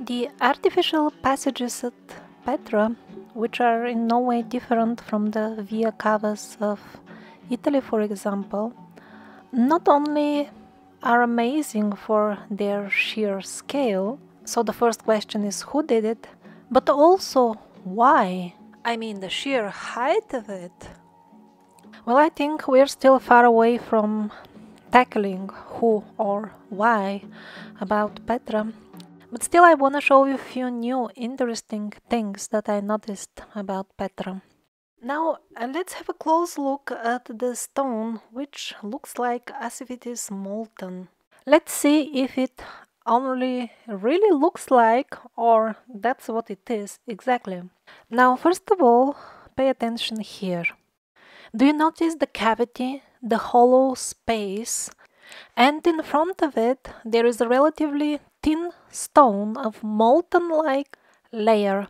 The artificial passages at Petra, which are in no way different from the Via Cavas of Italy, for example, not only are amazing for their sheer scale, so the first question is who did it, but also why? I mean, the sheer height of it. Well, I think we're still far away from tackling who or why about Petra. But still, I want to show you a few new interesting things that I noticed about Petra. Now, let's have a close look at the stone, which looks like as if it is molten. Let's see if it only really looks like or that's what it is exactly. Now, first of all, pay attention here. Do you notice the cavity, the hollow space? And in front of it, there is a relatively thin stone of molten-like layer.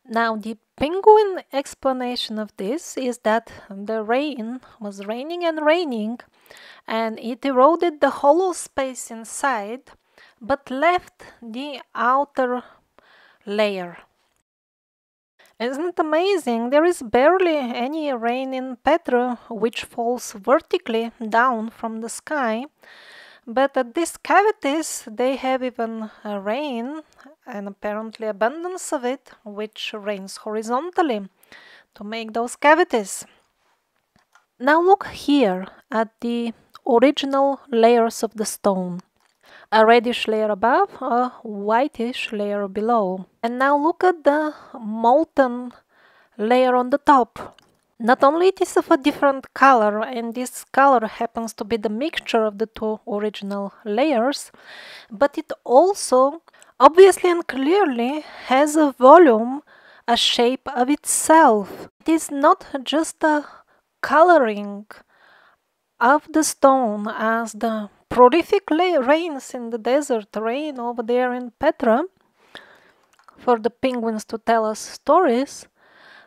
Now, the penguin explanation of this is that the rain was raining and raining, and it eroded the hollow space inside, but left the outer layer. Isn't it amazing? There is barely any rain in Petra, which falls vertically down from the sky. But at these cavities, they have even rain, and apparently abundance of it, which rains horizontally to make those cavities. Now look here at the original layers of the stone. A reddish layer above, a whitish layer below. And now look at the molten layer on the top. Not only it is of a different color, and this color happens to be the mixture of the two original layers, but it also obviously and clearly has a volume, a shape of itself. It is not just a coloring of the stone as the prolific rains in the desert rain over there in Petra for the penguins to tell us stories,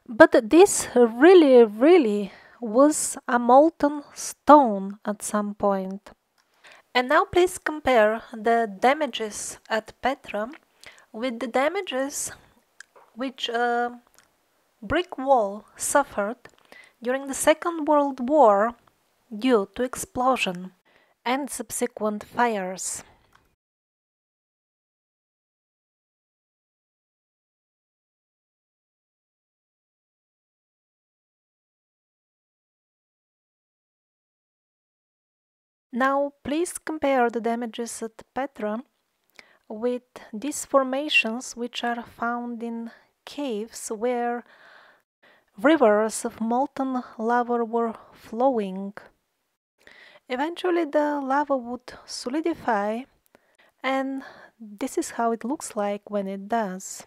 but this really was a molten stone at some point. And now please compare the damages at Petra with the damages which a brick wall suffered during the Second World War due to explosion and subsequent fires. Now please compare the damages at Petra with these formations which are found in caves where rivers of molten lava were flowing. Eventually the lava would solidify, and this is how it looks like when it does.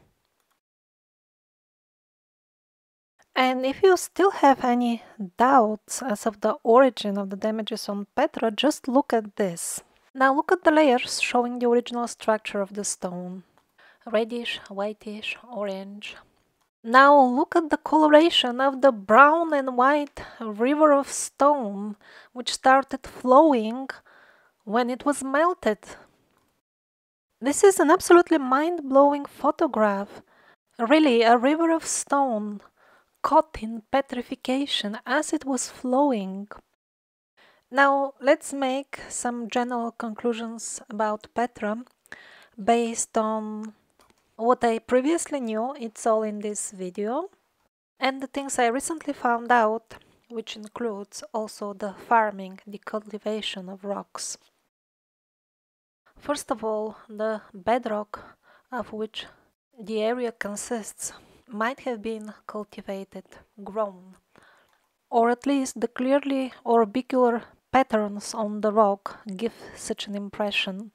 And if you still have any doubts as of the origin of the damages on Petra, just look at this. Now look at the layers showing the original structure of the stone. Reddish, whitish, orange. Now look at the coloration of the brown and white river of stone, which started flowing when it was melted. This is an absolutely mind-blowing photograph. Really, a river of stone caught in petrification as it was flowing. Now let's make some general conclusions about Petra based on what I previously knew. It's all in this video, and the things I recently found out, which includes also the farming, the cultivation of rocks. First of all, the bedrock of which the area consists might have been cultivated, grown, or at least the clearly orbicular patterns on the rock give such an impression.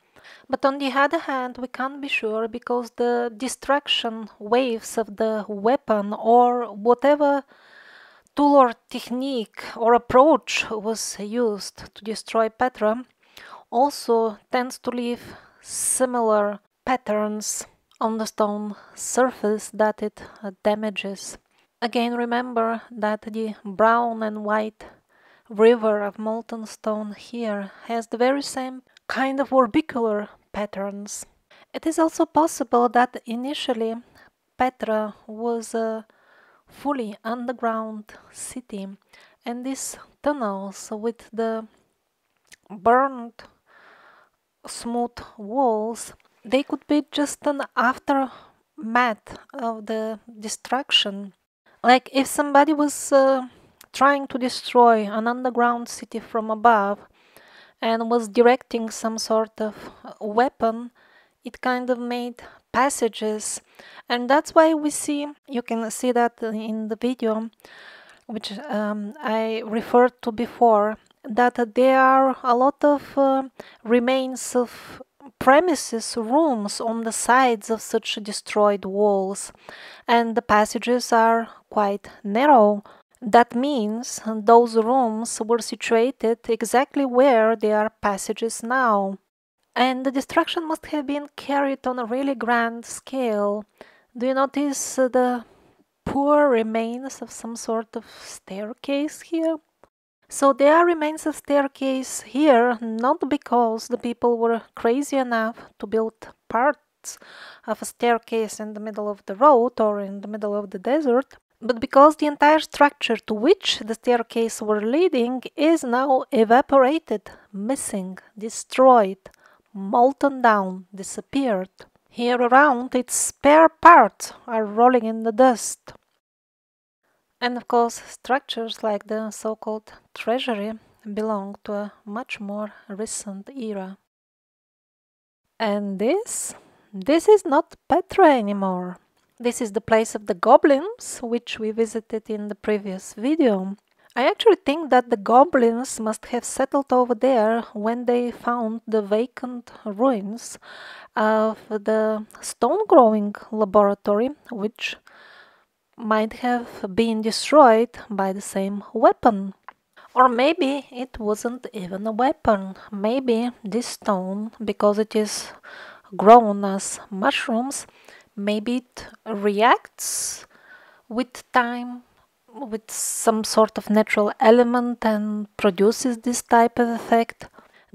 But on the other hand, we can't be sure because the destruction waves of the weapon or whatever tool or technique or approach was used to destroy Petra also tends to leave similar patterns on the stone surface that it damages. Again, remember that the brown and white river of molten stone here has the very same kind of orbicular patterns. It is also possible that initially Petra was a fully underground city, and these tunnels with the burned smooth walls, they could be just an aftermath of the destruction. Like if somebody was trying to destroy an underground city from above and was directing some sort of weapon, it kind of made passages, and that's why we see, you can see that in the video which I referred to before, that there are a lot of remains of premises, rooms on the sides of such destroyed walls, and the passages are quite narrow. That means those rooms were situated exactly where there are passages now. And the destruction must have been carried on a really grand scale. Do you notice the poor remains of some sort of staircase here? So there remains a staircase here not because the people were crazy enough to build parts of a staircase in the middle of the road or in the middle of the desert, but because the entire structure to which the staircase were leading is now evaporated, missing, destroyed, molten down, disappeared. Here around, its spare parts are rolling in the dust. And of course, structures like the so-called treasury belong to a much more recent era. And this is not Petra anymore. This is the place of the goblins, which we visited in the previous video. I actually think that the goblins must have settled over there when they found the vacant ruins of the stone growing laboratory, which might have been destroyed by the same weapon. Or maybe it wasn't even a weapon. Maybe this stone, because it is grown as mushrooms, maybe it reacts with time with some sort of natural element and produces this type of effect.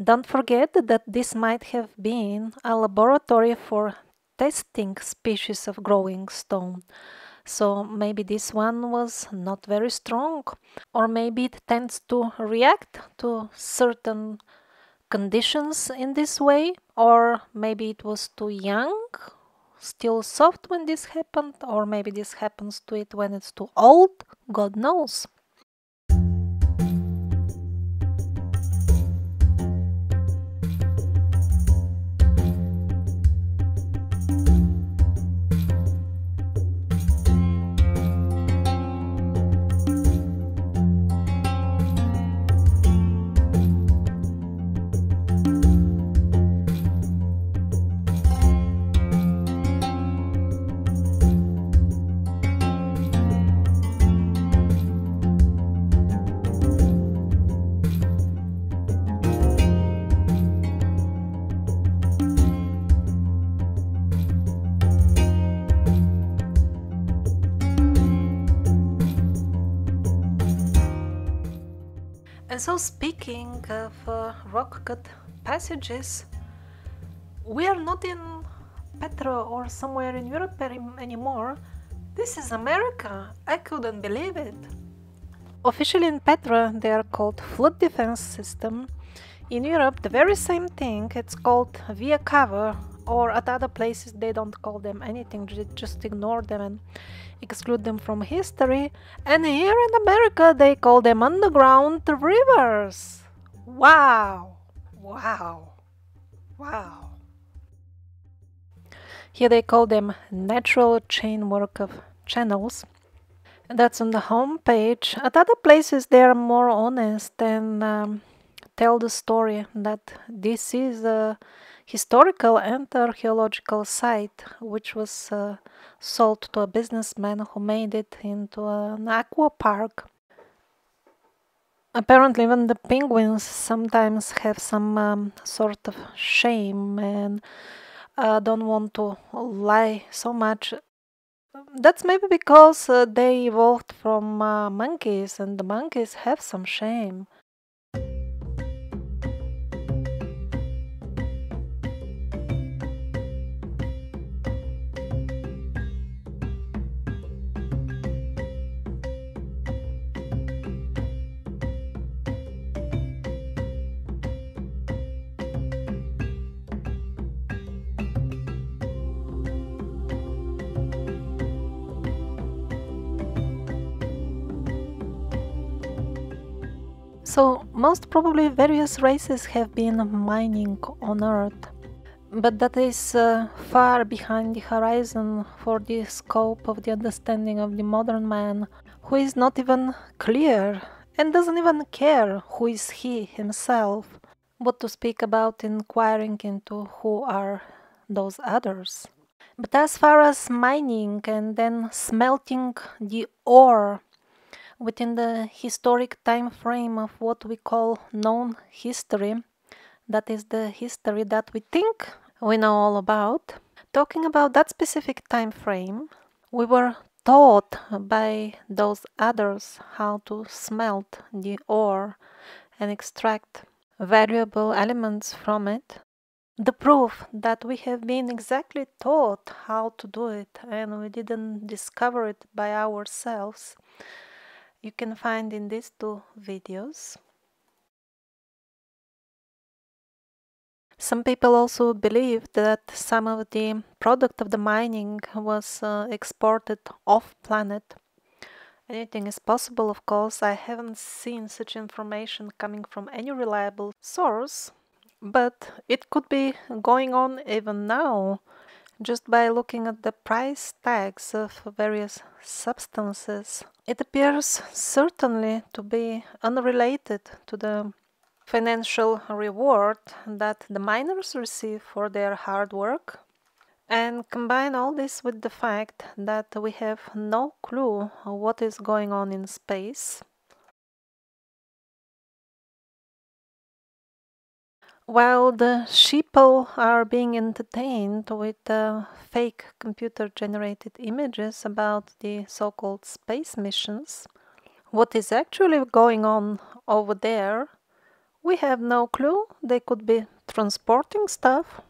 Don't forget that this might have been a laboratory for testing species of growing stone. So maybe this one was not very strong, or maybe it tends to react to certain conditions in this way, or maybe it was too young, still soft when this happened, or maybe this happens to it when it's too old, God knows. And so, speaking of rock-cut passages, we are not in Petra or somewhere in Europe anymore. This is America. I couldn't believe it. Officially in Petra, they are called flood defense system. In Europe, the very same thing. It's called via cover, or at other places they don't call them anything, just ignore them and exclude them from history. And here in America they call them underground rivers. Wow, wow, wow. Here they call them natural chainwork of channels. That's on the home page. At other places they are more honest and tell the story that this is a historical and archaeological site which was sold to a businessman who made it into an aqua park. Apparently even the penguins sometimes have some sort of shame and don't want to lie so much. That's maybe because they evolved from monkeys, and the monkeys have some shame. So, most probably various races have been mining on Earth, but that is far behind the horizon for the scope of the understanding of the modern man, who is not even clear and doesn't even care who is he himself. what to speak about inquiring into who are those others. But as far as mining and then smelting the ore within the historic time frame of what we call known history, that is the history that we think we know all about. Talking about that specific time frame, we were taught by those others how to smelt the ore and extract valuable elements from it. The proof that we have been exactly taught how to do it and we didn't discover it by ourselves, you can find in these two videos. Some people also believe that some of the product of the mining was exported off planet. Anything is possible, of course. I haven't seen such information coming from any reliable source, but it could be going on even now, just by looking at the price tags of various substances. It appears certainly to be unrelated to the financial reward that the miners receive for their hard work. And combine all this with the fact that we have no clue what is going on in space. While the sheeple are being entertained with fake computer-generated images about the so-called space missions, what is actually going on over there, we have no clue. They could be transporting stuff.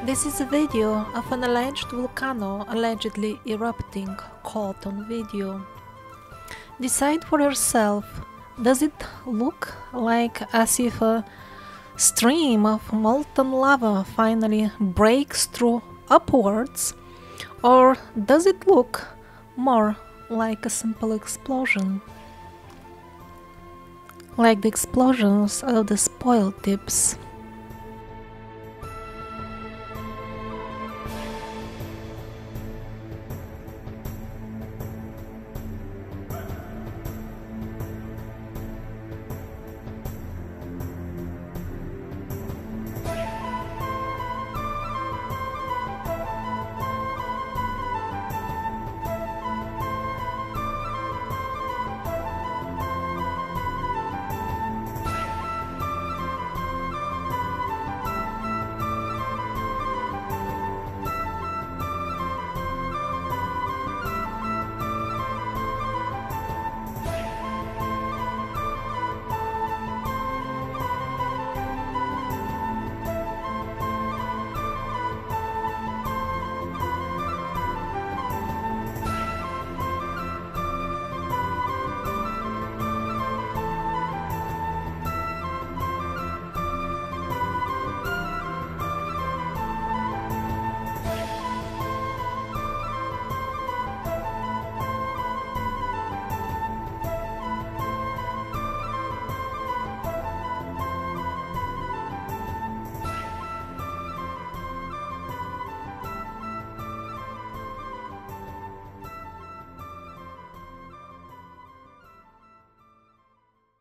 This is a video of an alleged volcano allegedly erupting, caught on video. Decide for yourself, does it look like as if a stream of molten lava finally breaks through upwards, or does it look more like a simple explosion? Like the explosions of the spoil tips